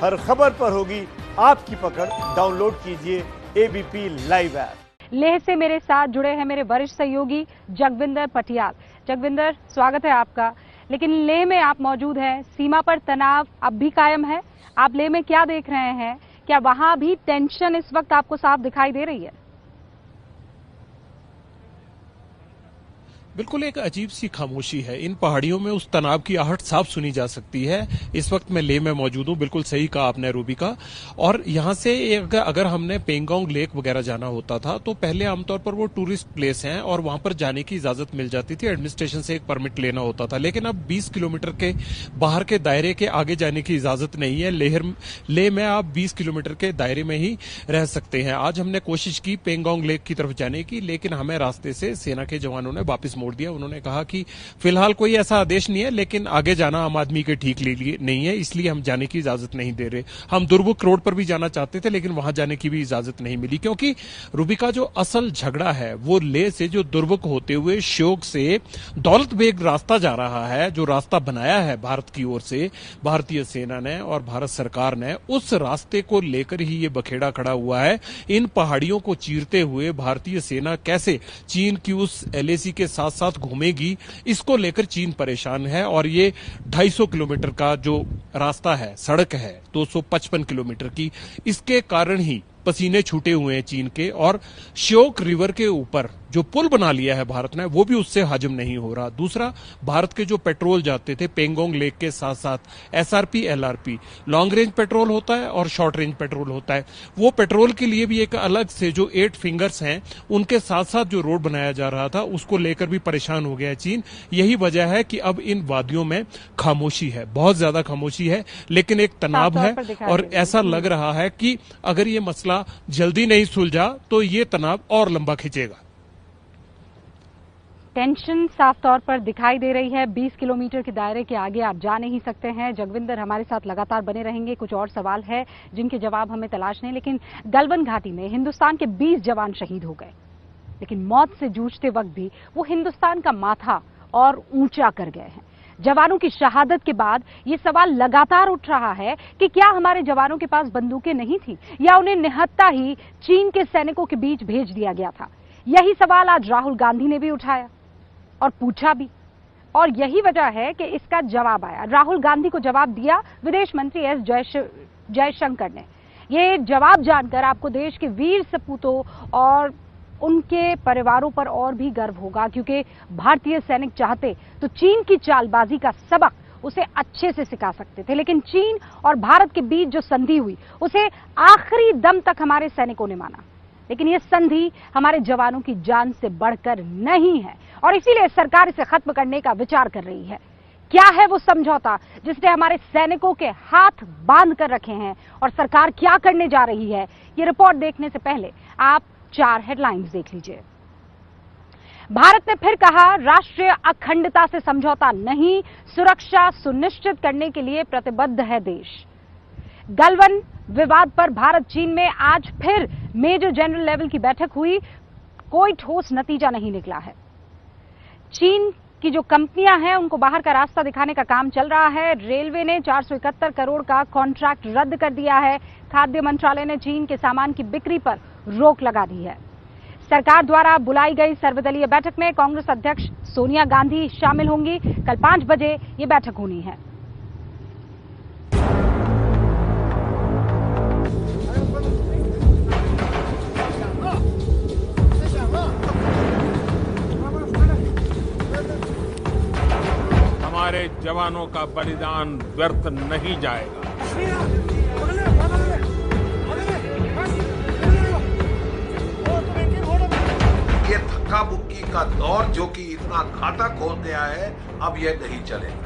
हर खबर पर होगी आपकी पकड़। डाउनलोड कीजिए एबीपी लाइव ऐप। लेह से मेरे साथ जुड़े हैं मेरे वरिष्ठ सहयोगी जगविंदर पटियाल। जगविंदर, स्वागत है आपका। लेकिन लेह में आप मौजूद हैं, सीमा पर तनाव अब भी कायम है। आप लेह में क्या देख रहे हैं? क्या वहां भी टेंशन इस वक्त आपको साफ दिखाई दे रही है? बिल्कुल एक अजीब सी खामोशी है। इन पहाड़ियों में उस तनाव की आहट साफ सुनी जा सकती है। इस वक्त मैं लेह में मौजूद हूं, बिल्कुल सही कहा आपने रूबिका। और यहां से अगर हमने पेंगोंग लेक वगैरह जाना होता था तो पहले आमतौर पर वो टूरिस्ट प्लेस हैं और वहां पर जाने की इजाजत मिल जाती थी, एडमिनिस्ट्रेशन से एक परमिट लेना होता था। लेकिन अब 20 किलोमीटर के बाहर के दायरे के आगे जाने की इजाजत नहीं है। लेह में आप 20 किलोमीटर के दायरे में ही रह सकते हैं। आज हमने कोशिश की पेंगोंग लेक की तरफ जाने की, लेकिन हमें रास्ते से सेना के जवानों ने वापस मोड़ दिया। उन्होंने कहा कि फिलहाल कोई ऐसा आदेश नहीं है, लेकिन आगे जाना आम आदमी के ठीक लिए नहीं है, इसलिए हम जाने की इजाजत नहीं दे रहे। हम दुर्बुक रोड पर भी जाना चाहते थे, लेकिन वहां जाने की भी इजाजत नहीं मिली, क्योंकि रूबिका जो असल झगड़ा है वो लेह से जो दुर्बुक होते हुए श्योक से दौलत बेग रास्ता जा रहा है, जो रास्ता बनाया है भारत की ओर से भारतीय सेना ने और भारत सरकार ने, उस रास्ते को लेकर ही ये बखेड़ा खड़ा हुआ है। इन पहाड़ियों को चीरते हुए भारतीय सेना कैसे चीन की उस एलएसी के साथ साथ घूमेगी, इसको लेकर चीन परेशान है। और ये 250 किलोमीटर का जो रास्ता है, सड़क है 255 किलोमीटर की, इसके कारण ही पसीने छूटे हुए हैं चीन के। और श्योक रिवर के ऊपर जो पुल बना लिया है भारत ने, वो भी उससे हजम नहीं हो रहा। दूसरा, भारत के जो पेट्रोल जाते थे पेंगोंग लेक के साथ साथ SRP LRP, long range petrol होता है और शॉर्ट रेंज पेट्रोल होता है, वो पेट्रोल के लिए भी एक अलग से जो 8 फिंगर्स हैं उनके साथ साथ जो रोड बनाया जा रहा था, उसको लेकर भी परेशान हो गया है चीन। यही वजह है कि अब इन वादियों में खामोशी है, बहुत ज्यादा खामोशी है, लेकिन एक तनाव है। और ऐसा लग रहा है कि अगर ये मसला जल्दी नहीं सुलझा तो ये तनाव और लंबा खींचेगा। टेंशन साफ तौर पर दिखाई दे रही है। 20 किलोमीटर के दायरे के आगे आप जा नहीं सकते हैं। जगविंदर हमारे साथ लगातार बने रहेंगे। कुछ और सवाल है जिनके जवाब हमें तलाश नहीं। लेकिन गलवान घाटी में हिंदुस्तान के 20 जवान शहीद हो गए, लेकिन मौत से जूझते वक्त भी वो हिंदुस्तान का माथा और ऊंचा कर गए हैं। जवानों की शहादत के बाद ये सवाल लगातार उठ रहा है कि क्या हमारे जवानों के पास बंदूकें नहीं थी, या उन्हें निहत्था ही चीन के सैनिकों के बीच भेज दिया गया था। यही सवाल आज राहुल गांधी ने भी उठाया और पूछा भी, और यही वजह है कि इसका जवाब आया। राहुल गांधी को जवाब दिया विदेश मंत्री एस जयशंकर ने। ये जवाब जानकर आपको देश के वीर सपूतों और उनके परिवारों पर और भी गर्व होगा, क्योंकि भारतीय सैनिक चाहते तो चीन की चालबाजी का सबक उसे अच्छे से सिखा सकते थे। लेकिन चीन और भारत के बीच जो संधि हुई, उसे आखिरी दम तक हमारे सैनिकों ने माना। लेकिन यह संधि हमारे जवानों की जान से बढ़कर नहीं है, और इसीलिए सरकार इसे खत्म करने का विचार कर रही है। क्या है वो समझौता जिसने हमारे सैनिकों के हाथ बांध कर रखे हैं, और सरकार क्या करने जा रही है? ये रिपोर्ट देखने से पहले आप 4 हेडलाइंस देख लीजिए। भारत ने फिर कहा, राष्ट्रीय अखंडता से समझौता नहीं, सुरक्षा सुनिश्चित करने के लिए प्रतिबद्ध है देश। गलवान विवाद पर भारत चीन में आज फिर मेजर जनरल लेवल की बैठक हुई, कोई ठोस नतीजा नहीं निकला है। चीन की जो कंपनियां हैं उनको बाहर का रास्ता दिखाने का काम चल रहा है। रेलवे ने 471 करोड़ का कॉन्ट्रैक्ट रद्द कर दिया है। खाद्य मंत्रालय ने चीन के सामान की बिक्री पर रोक लगा दी है। सरकार द्वारा बुलाई गई सर्वदलीय बैठक में कांग्रेस अध्यक्ष सोनिया गांधी शामिल होंगी। कल 5 बजे ये बैठक होनी है। हमारे जवानों का बलिदान व्यर्थ नहीं जाएगा। ये धक्का मुक्की का दौर जो कि इतना घातक हो गया है, अब ये नहीं चलेगा।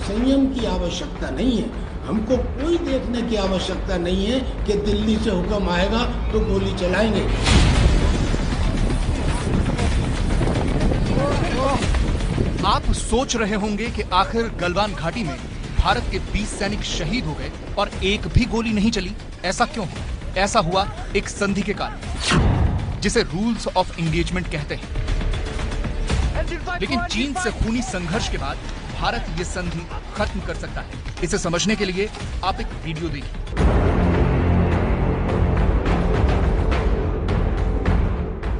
संयम की आवश्यकता नहीं है। हमको कोई देखने की आवश्यकता नहीं है कि दिल्ली से हुक्म आएगा तो गोली चलाएंगे। आप सोच रहे होंगे कि आखिर गलवान घाटी में भारत के 20 सैनिक शहीद हो गए और एक भी गोली नहीं चली। ऐसा क्यों हुआ? ऐसा हुआ एक संधि के कारण, जिसे रूल्स ऑफ एंगेजमेंट कहते हैं। लेकिन चीन से खूनी संघर्ष के बाद भारत ये संधि खत्म कर सकता है। इसे समझने के लिए आप एक वीडियो देखिए।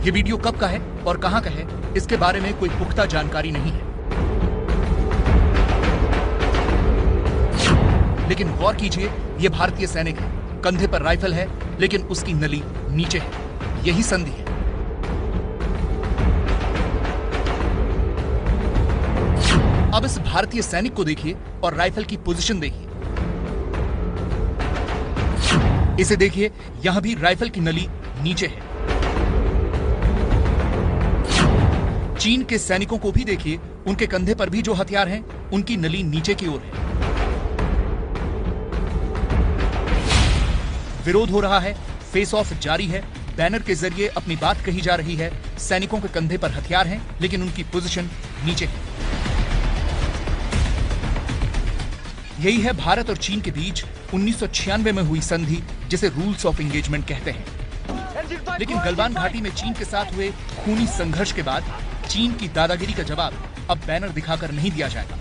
ये वीडियो कब का है और कहां का है, इसके बारे में कोई पुख्ता जानकारी नहीं है, लेकिन गौर कीजिए, ये भारतीय सैनिक है, कंधे पर राइफल है, लेकिन उसकी नली नीचे है। यही संधि है। अब इस भारतीय सैनिक को देखिए और राइफल की पोजीशन देखिए। इसे देखिए, यहां भी राइफल की नली नीचे है। चीन के सैनिकों को भी देखिए, उनके कंधे पर भी जो हथियार हैं, उनकी नली नीचे की ओर है। विरोध हो रहा है, फेस ऑफ जारी है, बैनर के जरिए अपनी बात कही जा रही है। सैनिकों के कंधे पर हथियार हैं, लेकिन उनकी पोजीशन नीचे है। यही है भारत और चीन के बीच 1996 में हुई संधि, जिसे रूल्स ऑफ एंगेजमेंट कहते हैं। लेकिन गलवान घाटी में चीन के साथ हुए खूनी संघर्ष के बाद चीन की दादागिरी का जवाब अब बैनर दिखाकर नहीं दिया जाएगा।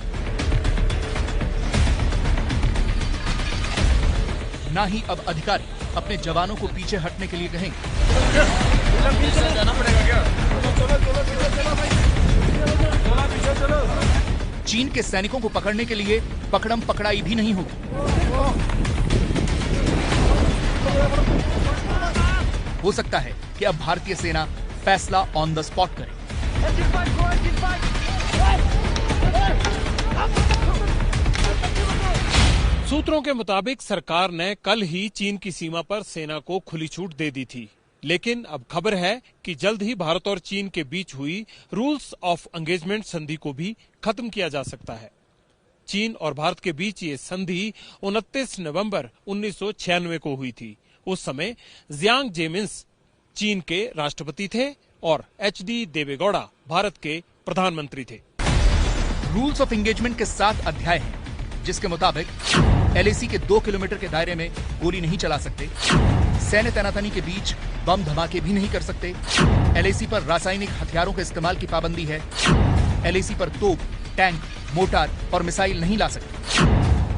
ना ही अब अधिकारी अपने जवानों को पीछे हटने के लिए कहेंगे। चीन के सैनिकों को पकड़ने के लिए पकड़म पकड़ाई भी नहीं होगी। हो सकता है कि अब भारतीय सेना फैसला ऑन द स्पॉट करे। सूत्रों के मुताबिक सरकार ने कल ही चीन की सीमा पर सेना को खुली छूट दे दी थी, लेकिन अब खबर है कि जल्द ही भारत और चीन के बीच हुई रूल्स ऑफ एंगेजमेंट संधि को भी खत्म किया जा सकता है। चीन और भारत के बीच ये संधि 29 नवंबर 1996 को हुई थी। उस समय जियांग जेमिन्स चीन के राष्ट्रपति थे और HD देवेगौड़ा भारत के प्रधानमंत्री थे। रूल्स ऑफ एंगेजमेंट के 7 अध्याय हैं, जिसके मुताबिक LAC के 2 किलोमीटर के दायरे में गोली नहीं चला सकते, सैन्य तैनातनी के बीच बम धमाके भी नहीं कर सकते, LAC पर रासायनिक हथियारों के इस्तेमाल की पाबंदी है, LAC पर तोप, टैंक, मोर्टार और मिसाइल नहीं ला सकते,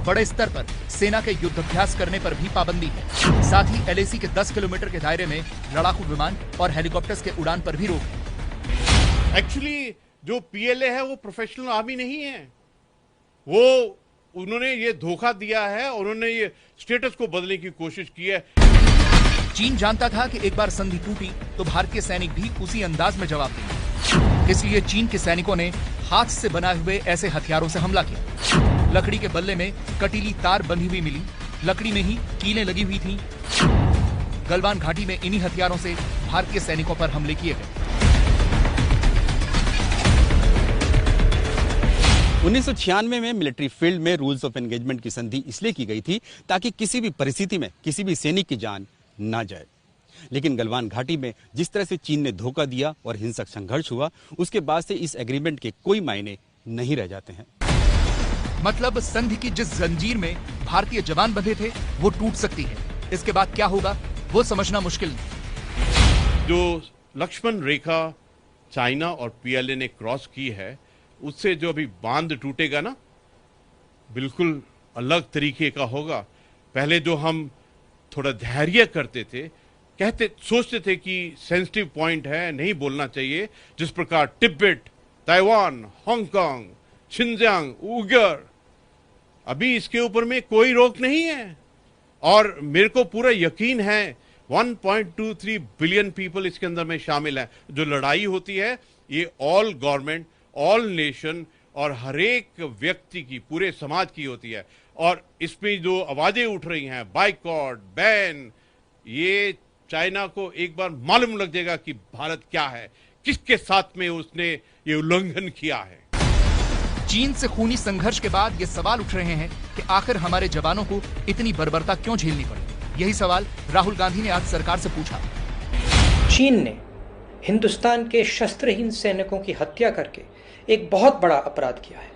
बड़े स्तर पर सेना के युद्धाभ्यास करने पर भी पाबंदी है। साथ ही LAC के 10 किलोमीटर के दायरे में लड़ाकू विमान और हेलीकॉप्टर्स के उड़ान पर भी रोक है। एक्चुअली जो PLA है वो प्रोफेशनल आर्मी नहीं है, वो उन्होंने ये धोखा दिया है, उन्होंने ये स्टेटस को बदलने की कोशिश की है। चीन जानता था कि एक बार संधि टूटी तो भारतीय सैनिक भी उसी अंदाज में जवाब देंगे। इसलिए चीन के सैनिकों ने हाथ से बनाए हुए ऐसे हथियारों से हमला किया। लकड़ी के बल्ले में कटीली तार बंधी हुई मिली, लकड़ी में ही कीलें लगी हुई थीं। गलवान घाटी में इन्हीं हथियारों से भारतीय सैनिकों पर हमले किए गए। 1996 में मिलिट्री फील्ड में रूल्स ऑफ एंगेजमेंट की संधि इसलिए की गई थी ताकि किसी भी परिस्थिति में किसी भी सैनिक की जान ना जाए। लेकिन गलवान घाटी में जिस तरह से चीन ने धोखा दिया और हिंसक संघर्ष हुआ, उसके बाद से इस एग्रीमेंट के कोई मायने नहीं रह जाते हैं। मतलब संधि की जिस जंजीर में भारतीय जवान बंधे थे वो टूट सकती है। इसके बाद क्या होगा वो समझना मुश्किल नहीं। जो लक्ष्मण रेखा चाइना और PLA ने क्रॉस की है, उससे जो अभी बांध टूटेगा ना, बिल्कुल अलग तरीके का होगा। पहले जो हम थोड़ा धैर्य करते थे, सोचते थे कि सेंसिटिव पॉइंट है, नहीं बोलना चाहिए, जिस प्रकार Tibet, Taiwan, Hong Kong, Xinjiang, Uyghur, अभी इसके ऊपर में कोई रोक नहीं है। और मेरे को पूरा यकीन है 1.23 बिलियन पीपल इसके अंदर में शामिल है। जो लड़ाई होती है ये ऑल गवर्नमेंट, ऑल नेशन और हरेक व्यक्ति की, पूरे समाज की होती है। और इसमें जो आवाजें उठ रही हैं, बाइकॉट, बैन, ये चाइना को एक बार मालूम लग जाएगा कि भारत क्या है, किसके साथ में उसने ये उल्लंघन किया है। चीन से खूनी संघर्ष के बाद ये सवाल उठ रहे हैं कि आखिर हमारे जवानों को इतनी बर्बरता क्यों झेलनी पड़ी। यही सवाल राहुल गांधी ने आज सरकार से पूछा। चीन ने हिंदुस्तान के शस्त्रहीन सैनिकों की हत्या करके एक बहुत बड़ा अपराध किया है।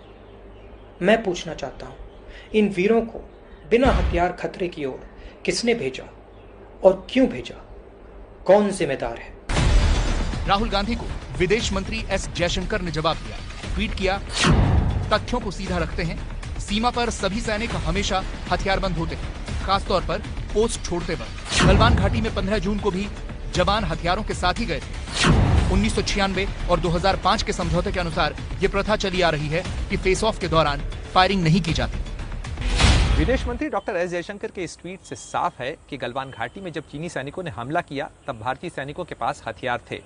मैं पूछना चाहता हूं, इन वीरों को बिना हथियार खतरे की ओर किसने भेजा और क्यों भेजा? कौन जिम्मेदार है? राहुल गांधी को विदेश मंत्री S जयशंकर ने जवाब दिया। ट्वीट किया, तथ्यों को सीधा रखते हैं। सीमा पर सभी सैनिक हमेशा हथियारबंद होते हैं, खासतौर पर पोस्ट छोड़ते वक्त। गलवान घाटी में 15 जून को भी जवान हथियारों के साथ ही गए थे। 1996 और 2005 के समझौते के अनुसार ये प्रथा चली आ रही है कि फेस ऑफ के दौरान फायरिंग नहीं की जाती। विदेश मंत्री डॉक्टर एस जयशंकर के इस ट्वीट से साफ है कि गलवान घाटी में जब चीनी सैनिकों ने हमला किया तब भारतीय सैनिकों के पास हथियार थे।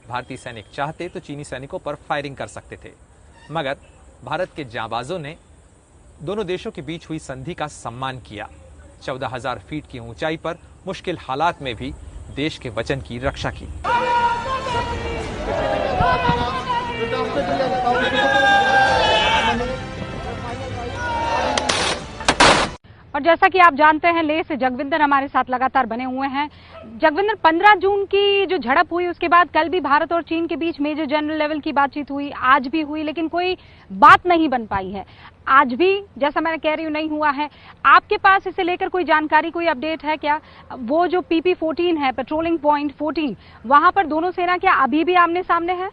भारतीय सैनिक चाहते तो चीनी सैनिकों पर फायरिंग कर सकते थे, मगर भारत के जांबाजों ने दोनों देशों के बीच हुई संधि का सम्मान किया। 14,000 फीट की ऊंचाई पर मुश्किल हालात में भी देश के वचन की रक्षा की। और जैसा कि आप जानते हैं, लेह से जगविंदर हमारे साथ लगातार बने हुए हैं। जगविंदर, 15 जून की जो झड़प हुई उसके बाद कल भी भारत और चीन के बीच मेजर जनरल लेवल की बातचीत हुई, आज भी हुई, लेकिन कोई बात नहीं बन पाई है। आज भी जैसा मैं कह रही हूँ नहीं हुआ है। आपके पास इसे लेकर कोई जानकारी, कोई अपडेट है क्या? वो जो PP-14 है, पेट्रोलिंग पॉइंट 14, वहां पर दोनों सेना क्या अभी भी आमने सामने है?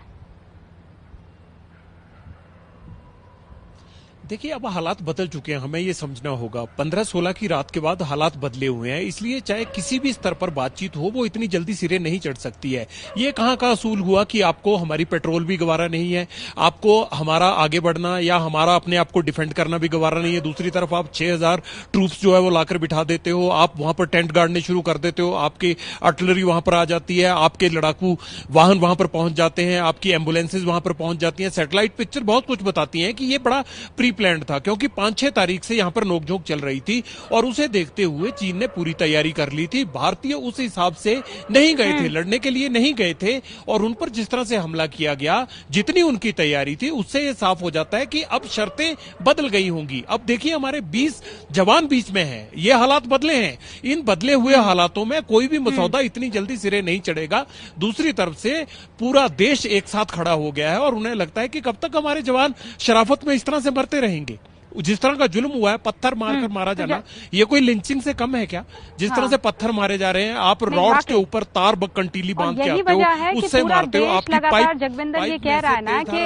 देखिए, अब हालात बदल चुके हैं, हमें ये समझना होगा। 15-16 की रात के बाद हालात बदले हुए हैं, इसलिए चाहे किसी भी स्तर पर बातचीत हो, वो इतनी जल्दी सिरे नहीं चढ़ सकती है। ये कहाँ का असूल हुआ कि आपको हमारी पेट्रोल भी गवारा नहीं है, आपको हमारा आगे बढ़ना या हमारा अपने आप को डिफेंड करना भी गवारा नहीं है। दूसरी तरफ आप 6,000 ट्रूप्स जो है वो लाकर बिठा देते हो, आप वहां पर टेंट गाड़ने शुरू कर देते हो, आपकी आर्टिलरी वहां पर आ जाती है, आपके लड़ाकू वाहन वहां पर पहुंच जाते हैं, आपकी एम्बुलेंसेज वहां पर पहुंच जाती हैं। सैटेलाइट पिक्चर बहुत कुछ बताती हैं कि ये बड़ा प्री प्लान्ड था, क्योंकि 5-6 तारीख से यहां पर नोकझोंक चल रही थी और उसे देखते हुए चीन ने पूरी तैयारी कर ली थी। भारतीय उस हिसाब से नहीं गए थे, लड़ने के लिए नहीं गए थे, और उन पर जिस तरह से हमला किया गया, जितनी उनकी तैयारी थी, उससे यह साफ हो जाता है कि अब शर्तें बदल गई होंगी। अब देखिए, हमारे 20 जवान बीच में हैं, ये हालात बदले हैं। इन बदले हुए हालातों में कोई भी मसौदा इतनी जल्दी सिरे नहीं चढ़ेगा। दूसरी तरफ से पूरा देश एक साथ खड़ा हो गया है और उन्हें लगता है कि कब तक हमारे जवान शराफत में इस तरह से मरते रहेंगे। जिस तरह का जुल्म हुआ है, पत्थर मारकर मारा जाना, ये कोई लिंचिंग से कम है क्या? जिस तरह से पत्थर मारे जा रहे हैं, आप रॉड्स के ऊपर तार कंटीली बांध के आते हो, उससे मारते हो। आपकी पाइप, जगविंदर ये कह रहा है ना कि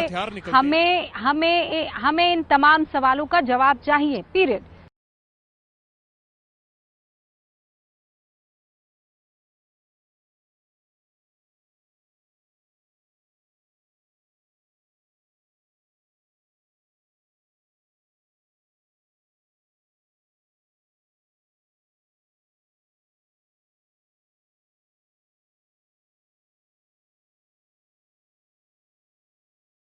हमें इन तमाम सवालों का जवाब चाहिए, पीरियड।